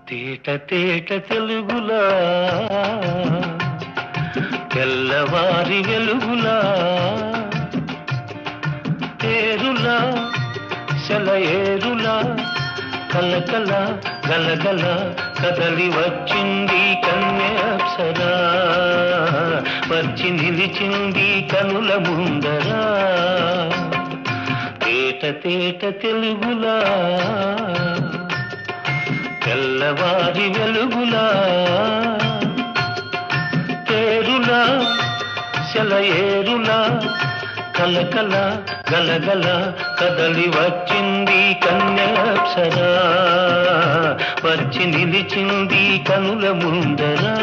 తేట తేట తెలుగులా తెల్లవారి వెలుగులా ఏరులా సెలయేరులా కలకల గలగల కదలి వచ్చింది కన్య అప్సరా వచ్చి నిలిచింది కనుల ముందరా తేట తేట తెలుగులా తెల్లవారి వెలుగులా తేరులా సెలయేరులా కలకల గలగల కదలి వచ్చింది కన్యాప్సరా వచ్చి నిలిచింది కనుల ముందరా